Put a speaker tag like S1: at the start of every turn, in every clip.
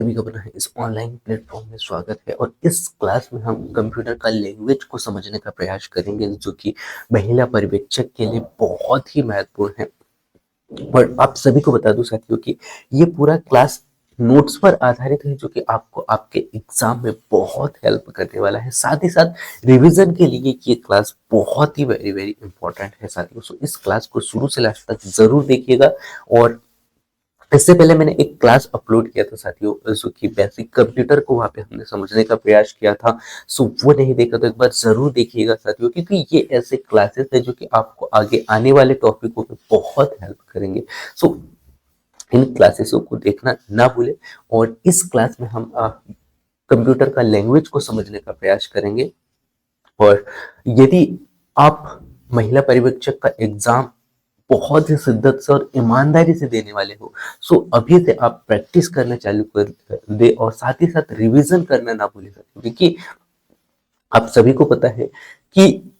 S1: सभी का अपना है इस ऑनलाइन प्लेटफॉर्म में स्वागत है और इस क्लास में हम कंप्यूटर का लैंग्वेज को समझने का प्रयास करेंगे जो कि महिला पर्यवेक्षक के लिए बहुत ही महत्वपूर्ण है। और आप सभी को बता दूं साथियों कि ये पूरा क्लास नोट्स पर आधारित है जो कि आपको आपके एग्जाम में बहुत हेल्प करने वाला है। साथ ही साथ रिवीजन के लिए ये क्लास बहुत ही वेरी वेरी इंपॉर्टेंट है साथियों। सो इस क्लास को शुरू से लास्ट तक जरूर देखिएगा। और इससे पहले मैंने एक क्लास अपलोड किया था साथियों जो कि बेसिक कंप्यूटर को वहाँ पे हमने समझने का प्रयास किया था। सो वो नहीं देखा तो एक बार जरूर देखिएगा साथियों, क्योंकि ये ऐसे क्लासेस है जो कि आपको आगे आने वाले टॉपिकों में बहुत हेल्प करेंगे। सो इन क्लासेसों को देखना ना भूले। और इस क्लास में हम कंप्यूटर का लैंग्वेज को समझने का प्रयास करेंगे। और यदि आप महिला पर्यवेक्षक का एग्जाम बहुत ही शिद्दत से और ईमानदारी से देने वाले हो, सो अभी से आप प्रैक्टिस करना चालू कर दे और साथ ही साथ रिवीजन करना ना भूलें। क्योंकि आप सभी को पता है कि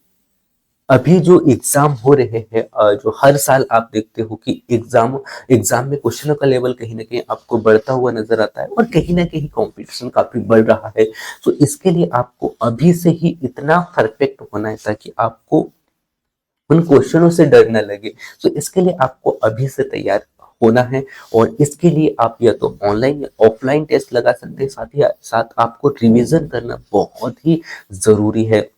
S1: अभी जो एग्जाम हो रहे हैं, जो हर साल आप देखते हो कि एग्जाम में क्वेश्चनों का लेवल कहीं ना कहीं आपको बढ़ता हुआ नजर आता है और कहीं ना कहीं कंपटीशन काफी बढ़ रहा है। तो इसके लिए आपको अभी से ही इतना परफेक्ट होना है ताकि आपको उन क्वेश्चनों से डर ना लगे। तो इसके लिए आपको अभी से तैयार होना है। और इसके लिए आप या तो ऑनलाइन या ऑफलाइन टेस्ट लगा सकते हैं, साथ ही साथ आपको रिवीजन करना बहुत ही जरूरी है।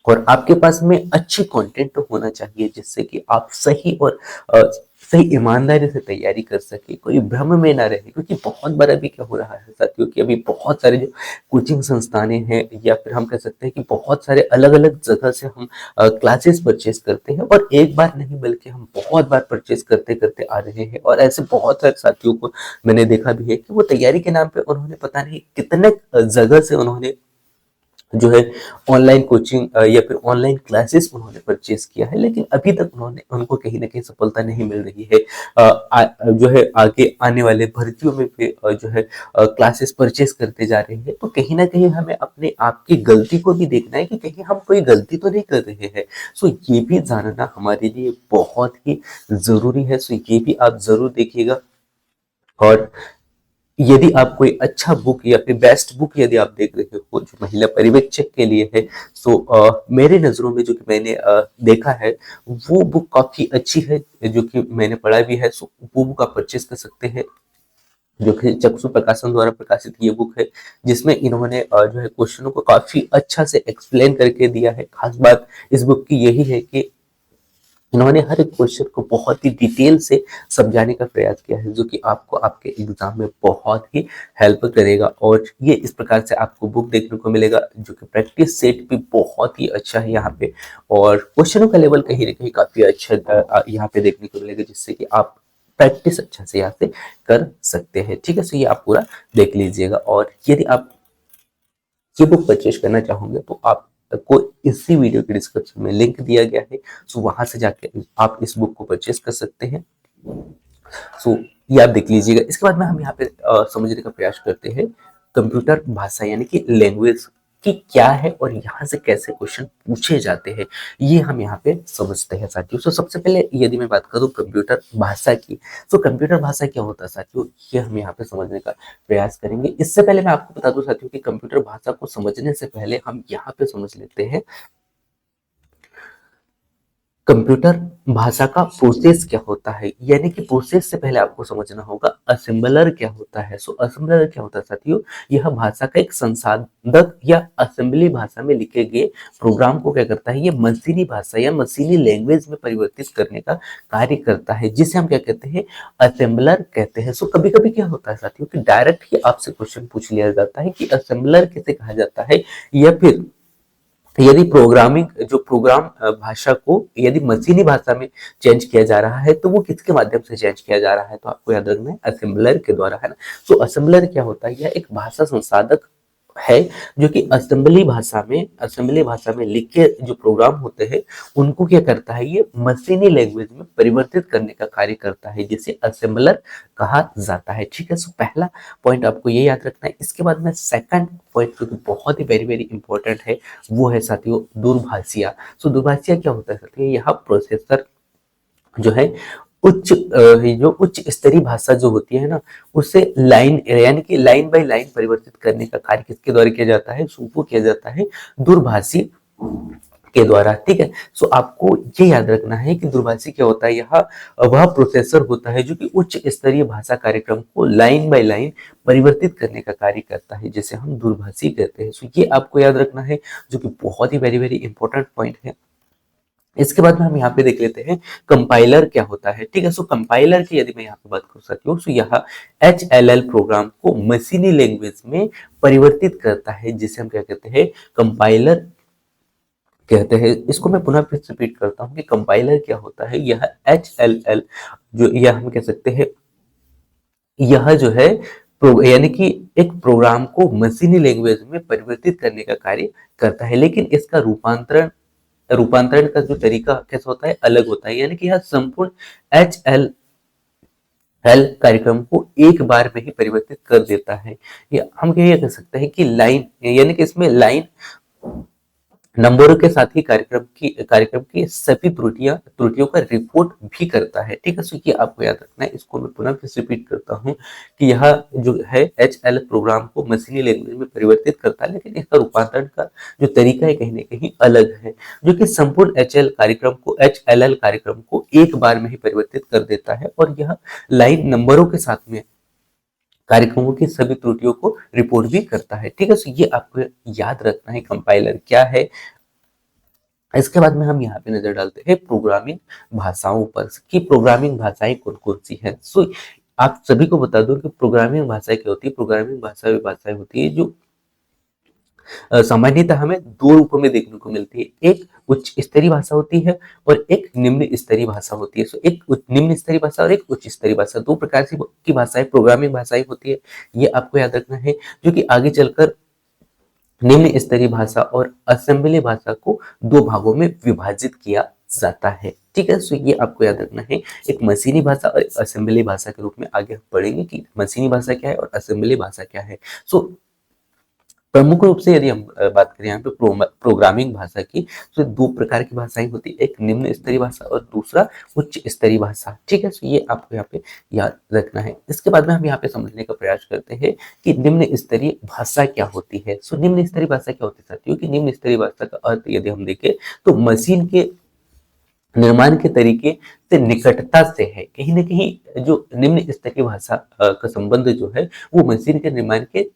S1: और आपके पास में अच्छी कंटेंट होना चाहिए जिससे कि आप सही और सही ईमानदारी से तैयारी कर सके, कोई भ्रम में ना रहे। क्योंकि बहुत बार अभी क्या हो रहा है साथियों कि अभी बहुत सारे जो कोचिंग संस्थानें हैं या फिर हम कह सकते हैं कि बहुत सारे अलग अलग जगह से हम क्लासेस परचेज करते हैं, और एक बार नहीं बल्कि हम बहुत बार परचेज करते करते आ रहे हैं। और ऐसे बहुत सारे साथियों को मैंने देखा भी है कि वो तैयारी के नाम पे उन्होंने पता नहीं कितने जगह से उन्होंने जो है ऑनलाइन कोचिंग या फिर ऑनलाइन क्लासेस उन्होंने परचेज किया है, लेकिन अभी तक उन्होंने उनको कहीं ना कहीं सफलता नहीं मिल रही है। जो है आगे आने वाले भर्तियों में भी जो है क्लासेस परचेज करते जा रहे हैं। तो कहीं ना कहीं हमें अपने आप की गलती को भी देखना है कि कहीं हम कोई गलती तो नहीं कर रहे हैं। सो ये भी जानना हमारे लिए बहुत ही जरूरी है। सो ये भी आप जरूर देखिएगा। और यदि आप कोई अच्छा बुक या फिर बेस्ट बुक यदि आप देख रहे हो जो महिला पर्यवेक्षक के लिए है, तो मेरे नज़रों में जो कि मैंने देखा है वो बुक काफ़ी अच्छी है जो कि मैंने पढ़ा भी है। सो वो बुक आप परचेज कर सकते हैं, जो कि चक्षु प्रकाशन द्वारा प्रकाशित ये बुक है, जिसमें इन्होंने जो है क्वेश्चनों को काफ़ी अच्छा से एक्सप्लेन करके दिया है। खास बात इस बुक की यही है कि इन्होंने हर एक क्वेश्चन को बहुत ही डिटेल से समझाने का प्रयास किया है, जो कि आपको आपके एग्जाम में बहुत ही हेल्प करेगा। और ये इस प्रकार से आपको बुक देखने को मिलेगा जो कि प्रैक्टिस सेट भी बहुत ही अच्छा है यहाँ पे। और क्वेश्चनों का लेवल कहीं ना कहीं काफी अच्छा यहाँ पे देखने को मिलेगा, जिससे कि आप प्रैक्टिस अच्छा से यहाँ से कर सकते हैं। ठीक है, सो ये आप पूरा देख लीजिएगा। और यदि आप ये बुक परचेज करना चाहोगे तो आपको इसी वीडियो के डिस्क्रिप्शन में लिंक दिया गया है। सो वहां से जाके आप इस बुक को परचेज कर सकते हैं। सो ये आप देख लीजिएगा। इसके बाद में हम यहाँ पे समझने का प्रयास करते हैं कंप्यूटर भाषा यानी कि लैंग्वेज की क्या है और यहाँ से कैसे क्वेश्चन पूछे जाते हैं, ये हम यहाँ पे समझते हैं साथियों। सो सबसे पहले यदि मैं बात करूँ कंप्यूटर भाषा की, तो कंप्यूटर भाषा क्या होता है साथियों, ये हम यहाँ पे समझने का प्रयास करेंगे। इससे पहले मैं आपको बता दूं साथियों कि कंप्यूटर भाषा को समझने से पहले हम यहाँ पे समझ लेते हैं कंप्यूटर भाषा का प्रोसेस क्या होता है। यानी कि प्रोसेस से पहले आपको समझना होगा असेंबलर क्या होता है। सो असेंबलर क्या होता है साथियों, यह भाषा का एक संसाधक या असेंबली भाषा में लिखे गए प्रोग्राम को क्या करता है, ये मशीनी भाषा या मशीनी लैंग्वेज में परिवर्तित करने का कार्य करता है, जिसे हम क्या कहते हैं, असेंबलर कहते हैं। सो कभी कभी क्या होता है साथियों कि डायरेक्ट ही आपसे क्वेश्चन पूछ लिया जाता है कि असेंबलर किसे कहा जाता है, या फिर यदि प्रोग्रामिंग जो प्रोग्राम भाषा को यदि मशीनी भाषा में चेंज किया जा रहा है तो वो किसके माध्यम से चेंज किया जा रहा है, तो आपको याद रखना है असेंबलर के द्वारा, है ना। तो असेंबलर क्या होता है, यह एक भाषा संसाधक है जो कि असेंबली भाषा में लिखे जो प्रोग्राम होते हैं उनको क्या करता है, ये मशीनी लैंग्वेज में परिवर्तित करने का कार्य करता है, जिसे असेंबलर कहा जाता है। ठीक है, सो पहला पॉइंट आपको ये याद रखना है। इसके बाद में सेकंड पॉइंट जो कि बहुत ही वेरी वेरी इंपॉर्टेंट है वो है साथियों दूरभाषिया। सो दूरभाषिया क्या होता है साथियों, यह प्रोसेसर जो है जो उच्च स्तरीय भाषा जो होती है ना, उसे लाइन यानी कि लाइन बाय लाइन परिवर्तित करने का कार्य किसके द्वारा किया जाता है? सो वो किया जाता है दूरभाषी के द्वारा, ठीक है। सो आपको ये याद रखना है कि दूरभाषी क्या होता है, यहाँ वह प्रोसेसर होता है जो कि उच्च स्तरीय भाषा कार्यक्रम को लाइन बाय लाइन परिवर्तित करने का कार्य करता है, जिसे हम दूरभाषी कहते हैं। सो ये आपको याद रखना है, जो कि बहुत ही वेरी वेरी इंपॉर्टेंट पॉइंट है। इसके बाद में हम यहाँ पे देख लेते हैं कंपाइलर क्या होता है, ठीक है। सो कंपाइलर की यदि मैं यहाँ पे बात कर सकती हूँ, सो यह HLL प्रोग्राम को मशीनी लैंग्वेज में परिवर्तित करता है, जिसे हम क्या कहते हैं? कंपाइलर कहते हैं। इसको मैं पुनः फिर से रिपीट करता हूँ कि कंपाइलर क्या होता है। यह HLL जो यह हम कह सकते हैं, यह जो है यानी कि एक प्रोग्राम को मशीनी लैंग्वेज में परिवर्तित करने का कार्य करता है, लेकिन इसका रूपांतरण रूपांतरण का जो तरीका कैसा होता है, अलग होता है। यानी कि यह संपूर्ण HLL कार्यक्रम को एक बार में ही परिवर्तित कर देता है। या हम ये कह सकते हैं कि लाइन यानी कि इसमें लाइन नंबरों के साथ ही कार्यक्रम की सभी त्रुटियों का रिपोर्ट भी करता है, ठीक है। सो ये आपको याद रखना है। इसको मैं पुनः फिर रिपीट करता हूँ कि यह जो है HL प्रोग्राम को मशीनी लैंग्वेज में परिवर्तित करता है, लेकिन इसका रूपांतरण का जो तरीका है कहीं ना कहीं अलग है, जो कि संपूर्ण HLL कार्यक्रम को एक बार में ही परिवर्तित कर देता है, और यह लाइन नंबरों के साथ में कार्यक्रमों की सभी त्रुटियों को रिपोर्ट भी करता है, ठीक है। सो ये आपको याद रखना है कंपाइलर क्या है। इसके बाद में हम यहाँ पे नजर डालते हैं प्रोग्रामिंग भाषाओं पर कि प्रोग्रामिंग भाषाएं कौन कौन सी हैं। सो आप सभी को बता दूं कि प्रोग्रामिंग भाषाएं क्या होती है। प्रोग्रामिंग भाषाएं होती है जो सामान्यतः हमें दो रूपों में देखने को मिलती है। एक उच्च स्तरीय भाषा होती है और एक निम्न स्तरीय भाषा होती है। सो एक निम्न स्तरीय भाषा और एक उच्च स्तरीय भाषा, दो प्रकार की भाषाएं प्रोग्रामिंग भाषाएं होती है। ये आपको याद रखना है, जो कि आगे चलकर निम्न स्तरीय भाषा और असेंबली भाषा को दो भागों में विभाजित किया जाता है, ठीक है। सो ये आपको याद रखना है, एक मशीनी भाषा और असेंबली भाषा के रूप में आगे हम पढ़ेंगे कि मशीनी भाषा क्या है और असेंबली भाषा क्या है। सो प्रमुख रूप से यदि हम बात करें यहाँ पे प्रोग्रामिंग भाषा की, तो दो प्रकार की भाषाएं होती है, एक निम्न स्तरीय भाषा और दूसरा उच्च स्तरीय भाषा, ठीक है। सो ये आपको यहाँ पे याद रखना है। इसके बाद में हम यहाँ पे समझने का प्रयास करते हैं कि निम्न स्तरीय भाषा क्या होती है। सो निम्न स्तरीय भाषा क्या होती है साथियों, कि निम्न स्तरीय भाषा का अर्थ यदि हम देखें तो मशीन के निर्माण के तरीके से निकटता से है। कहीं ना कहीं जो निम्न स्तरीय भाषा का संबंध जो है वो मशीन के निर्माण के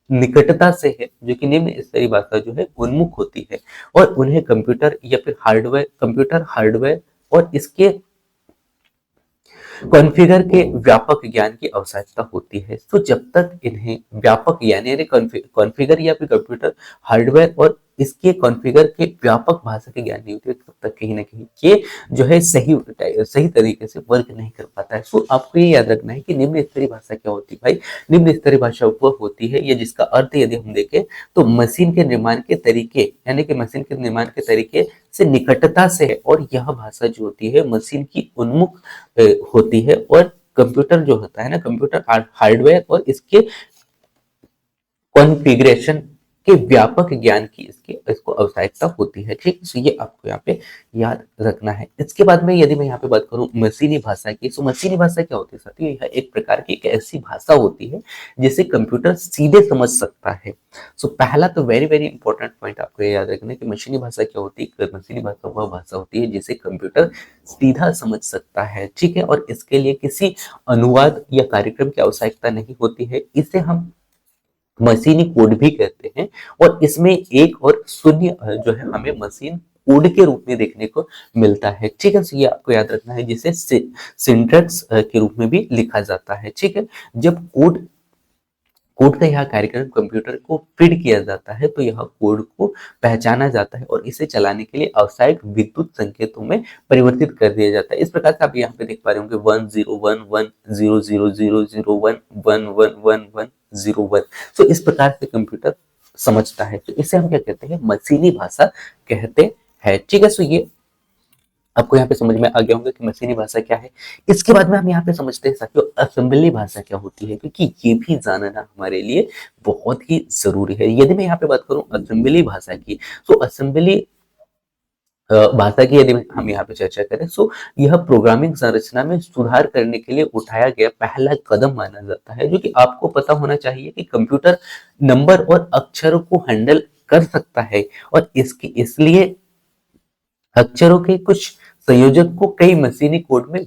S1: निकटता से है, जो कि निम्न स्तरीय भाषा जो है उन्मुख होती है, और उन्हें कंप्यूटर हार्डवेयर और इसके कॉन्फ़िगर के व्यापक ज्ञान की आवश्यकता होती है। तो जब तक इन्हें व्यापक यानी कॉन्फ़िगर या फिर कंप्यूटर हार्डवेयर और इसके कॉन्फ़िगर के व्यापक भाषा के ज्ञान नहीं होती है, तब तक कहीं ना कहीं ये जो है सही तरीके से वर्क नहीं कर पाता है। सो आपको ये याद रखना है कि निम्न स्तरीय भाषा क्या होती है भाई। निम्न स्तरीय भाषा वह होती है, या जिसका अर्थ यदि हम देखें तो मशीन के निर्माण के तरीके यानी कि मशीन के निर्माण के तरीके से निकटता से है, और यह भाषा जो होती है मशीन की उन्मुख होती है, और कंप्यूटर जो होता है ना, कंप्यूटर हार्डवेयर और इसके कॉन्फ़िगरेशन के व्यापक ज्ञान की इसको आवश्यकता होती है, ठीक। सो ये आपको यहाँ पे याद रखना है। इसके बाद में यदि मैं यहाँ पे बात करूँ मशीनी भाषा की, सो मशीनी भाषा क्या होती है साथियों, यह एक प्रकार की एक ऐसी भाषा होती है जिसे कंप्यूटर सीधे समझ सकता है। सो पहला तो वेरी वेरी इंपॉर्टेंट पॉइंट आपको ये याद रखना है कि मशीनी भाषा क्या होती है। मशीनी भाषा वह भाषा होती है जिसे कंप्यूटर सीधा समझ सकता है, ठीक है, और इसके लिए किसी अनुवाद या कार्यक्रम की आवश्यकता नहीं होती है। इसे हम मशीनी कोड भी कहते हैं, और इसमें एक और शून्य जो है हमें मशीन कोड के रूप में देखने को मिलता है, ठीक है। तो ये आपको याद रखना है, जिसे सिंटैक्स के रूप में भी लिखा जाता है, ठीक है। जब कोड का यह कार्यक्रम कंप्यूटर को फीड किया जाता है तो यह कोड को पहचाना जाता है और इसे चलाने के लिए आवश्यक विद्युत संकेतों में परिवर्तित कर दिया जाता है। इस प्रकार से आप यहाँ पे देख पा रहे होंगे 10110001111101। तो इस प्रकार से कंप्यूटर समझता है, तो इसे हम क्या कहते हैं, मशीनी भाषा कहते हैं, ठीक है। सो ये आपको यहाँ पे समझ में आ गया होगा कि मशीनी भाषा क्या है। इसके बाद में हम यहाँ पे समझते हैं साथियों असेंबली भाषा क्या होती है, क्योंकि ये भी जानना हमारे लिए बहुत ही जरूरी है। यदि मैं यहाँ पे बात करूँ असेंबली भाषा की, तो असेंबली भाषा की यदि हम यहाँ पे चर्चा करें, सो यह प्रोग्रामिंग संरचना में सुधार करने के लिए उठाया गया पहला कदम माना जाता है, जो कि आपको पता होना चाहिए कि कंप्यूटर नंबर और अक्षरों को हैंडल कर सकता है, और इसकी इसलिए अक्षरों के कुछ संयोजक को कई मशीनी कोड में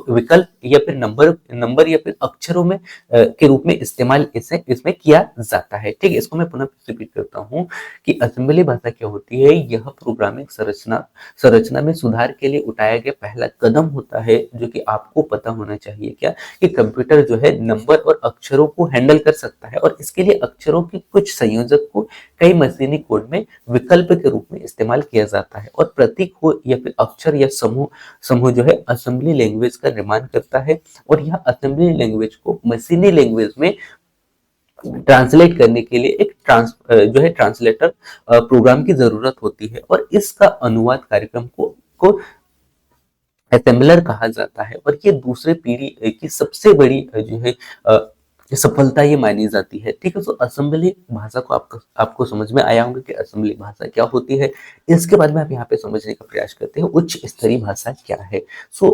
S1: विकल्प या फिर नंबर नंबर या फिर अक्षरों में के रूप में इस्तेमाल इसे इसमें किया जाता है। ठीक है, इसको मैं पुनः रिपीट करता हूँ कि असेंबली भाषा क्या होती है। यह प्रोग्रामिंग संरचना संरचना में सुधार के लिए उठाया गया पहला कदम होता है, जो कि आपको पता होना चाहिए क्या, कि कंप्यूटर जो है नंबर और अक्षरों को हैंडल कर सकता है, और इसके लिए अक्षरों के कुछ संयोजक को कई मशीनी कोड में विकल्प के रूप में इस्तेमाल किया जाता है, और प्रतीक हो या फिर अक्षर या समूह समूह जो है असेंबली लैंग्वेज का निर्माण करता है, और यह असेंबली लैंग्वेज को मशीनी लैंग्वेज में ट्रांसलेट करने के लिए एक जो है ट्रांसलेटर प्रोग्राम की जरूरत होती है, और इसका अनुवाद कार्यक्रम को असेंबलर कहा जाता है, और ये दूसरे पीढ़ी की सबसे बड़ी जो है सफलता ये मानी जाती है। ठीक है, तो असेंबली भाषा को आपको समझ में आया होगा कि असेंबली भाषा क्या होती है। इसके बाद में आप यहाँ पे समझने का प्रयास करते हैं उच्च स्तरीय भाषा क्या है। सो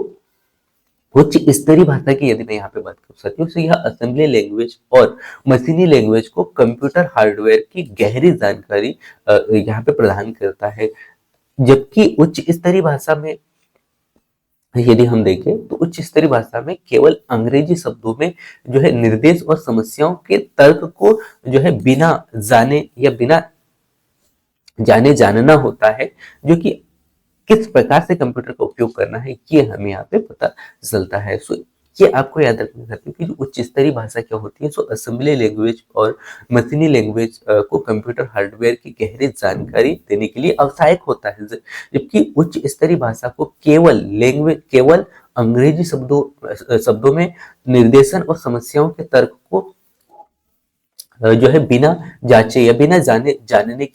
S1: उच्च स्तरीय भाषा की यदि मैं यहाँ पे बात कर सकती हूँ, तो यह असेंबली लैंग्वेज और मशीनी लैंग्वेज को कंप्यूटर हार्डवेयर की गहरी जानकारी यहाँ पे प्रदान करता है, जबकि उच्च स्तरीय भाषा में यदि हम देखें तो उच्च स्तरीय भाषा में केवल अंग्रेजी शब्दों में जो है निर्देश और समस्याओं के तर्क को जो है बिना जाने या बिना जाने जानना होता है, जो कि किस प्रकार से कंप्यूटर का उपयोग करना है ये हमें यहाँ पे पता चलता है। सो ये आपको याद रखना चाहती हूँ कि जो उच्च स्तरीय भाषा क्या होती है। सो असेंबली लैंग्वेज और मशीनी लैंग्वेज को कंप्यूटर हार्डवेयर की गहरी जानकारी देने के लिए आवश्यक होता है, जबकि उच्च स्तरीय भाषा को केवल अंग्रेजी शब्दों में निर्देशन और समस्याओं के तर्क को जो है बिना जांचे या बिना जानने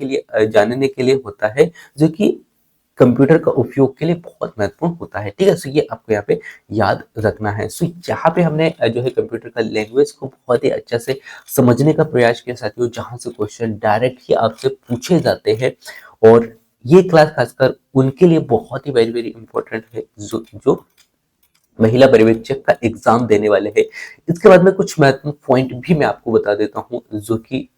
S1: के लिए होता है, जो कि कंप्यूटर का उपयोग के लिए बहुत महत्वपूर्ण होता है। ठीक है, सो ये आपको यहाँ पे याद रखना है। सो यहाँ पे हमने जो है कंप्यूटर का लैंग्वेज को बहुत ही अच्छा से समझने का प्रयास किया साथियों, जहां से क्वेश्चन डायरेक्ट ही आपसे पूछे जाते हैं, और ये क्लास खासकर उनके लिए बहुत ही वेरी वेरी इंपॉर्टेंट है जो महिला पर्यवेक्षक का एग्जाम देने वाले हैं। इसके बाद में कुछ महत्वपूर्ण पॉइंट भी मैं आपको बता देता हूँ, जो कि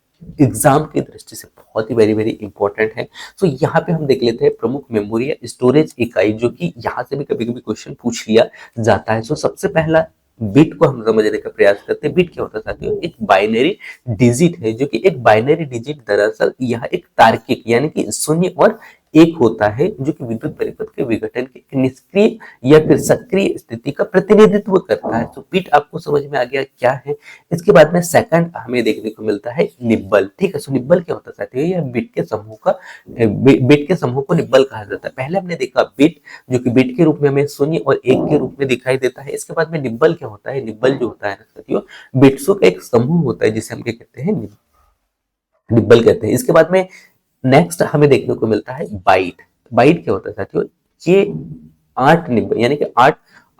S1: एग्जाम की दृष्टि से बहुत ही वेरी वेरी इंपॉर्टेंट है। तो यहाँ पे हम देख लेते हैं प्रमुख मेमोरी या स्टोरेज इकाई, जो कि यहाँ से भी कभी कभी क्वेश्चन पूछ लिया जाता है। तो सबसे पहला बिट को हम समझने का प्रयास करते हैं। बिट क्या होता है साथियों? एक बाइनरी डिजिट है, जो कि एक बाइनरी डिजिट दरअसल यह एक तार्किक यानी कि शून्य और एक होता है, जो कि विद्युत परिपथ के विघटन की निष्क्रिय या फिर सक्रिय स्थिति का प्रतिनिधित्व करता है। तो बिट आपको समझ में आ गया क्या है। इसके बाद में सेकंड हमें देखने को मिलता है निब्बल। ठीक है, सो निब्बल क्या होता है साथियों? यह बिट के समूह को निब्बल कहा जाता है। पहले हमने देखा बिट, जो कि बिट के रूप में हमें शून्य और एक के रूप में दिखाई देता है। इसके बाद में निब्बल क्या होता है? निब्बल जो होता है ना साथियों, बिट्सों का एक समूह होता है, जिसे हम क्या कहते हैं? निब्बल कहते हैं। इसके बाद में नेक्स्ट हमें देखने को मिलता है बाइट। बाइट क्या होता है साथियों? ये 8 निब्बल यानी कि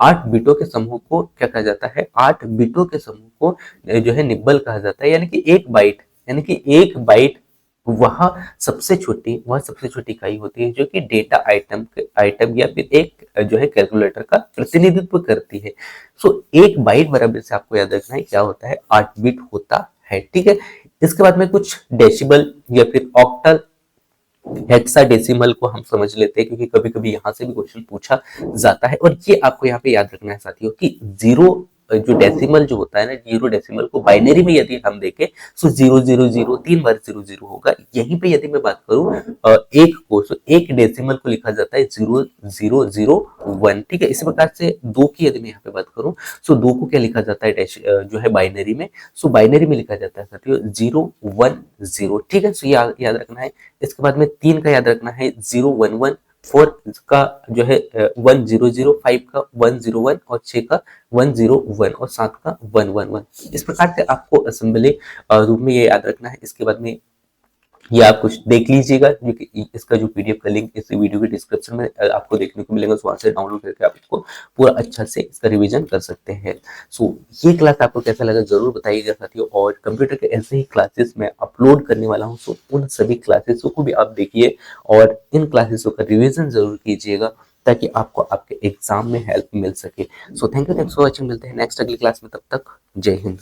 S1: 8 बिटों के समूह को क्या कहा जाता है? 8 बिटों के समूह को जो है निब्बल कहा जाता है, यानी कि एक बाइट वह सबसे छोटी इकाई होती है, जो कि डेटा आइटम या फिर एक जो है कैलकुलेटर का प्रतिनिधित्व करती है। सो एक बाइट बराबर से आपको याद रखना है क्या होता है? 8 बिट होता है। ठीक है, इसके बाद में कुछ डेसिबल या फिर ऑक्टल हेक्साडेसिमल को हम समझ लेते हैं, क्योंकि कभी कभी यहाँ से भी क्वेश्चन पूछा जाता है, और ये आपको यहाँ पे याद रखना है साथियों कि जीरो जो डेसिमल जो होता है ना, जीरो डेसिमल को बाइनरी में यदि हम देखें तो 000 3 बार 00 होगा। यहीं पे यदि मैं बात करूं एक को, तो एक डेसिमल को लिखा जाता है 0001। ठीक है, इसी प्रकार से दो की यदि मैं यहाँ पे बात करूं, तो दो को क्या लिखा जाता है जो है बाइनरी में? सो बाइनरी में लिखा जाता है साथियों 010। ठीक है, सो याद रखना है। इसके बाद में 3 का याद रखना है 011, 4 का जो है 1005, का 101, और 6 का 101, और 7 का 111। इस प्रकार से आपको असेंबली रूप में ये याद रखना है। इसके बाद में ये आप कुछ देख लीजिएगा, क्योंकि इसका जो पीडीएफ का लिंक इस वीडियो के डिस्क्रिप्शन में आपको देखने को मिलेगा, सो वहाँ से डाउनलोड करके आप इसको पूरा अच्छा से इसका रिवीजन कर सकते हैं। सो ये क्लास आपको कैसा लगा जरूर बताइएगा साथियों, और कंप्यूटर के ऐसे ही क्लासेस मैं अपलोड करने वाला हूँ, सो उन सभी क्लासेसों को भी आप देखिए और इन क्लासेसों का रिविजन जरूर कीजिएगा, ताकि आपको आपके एग्जाम में हेल्प मिल सके। So thank you for watching, मिलते हैं नेक्स्ट अगली क्लास में, तब तक जय हिंद।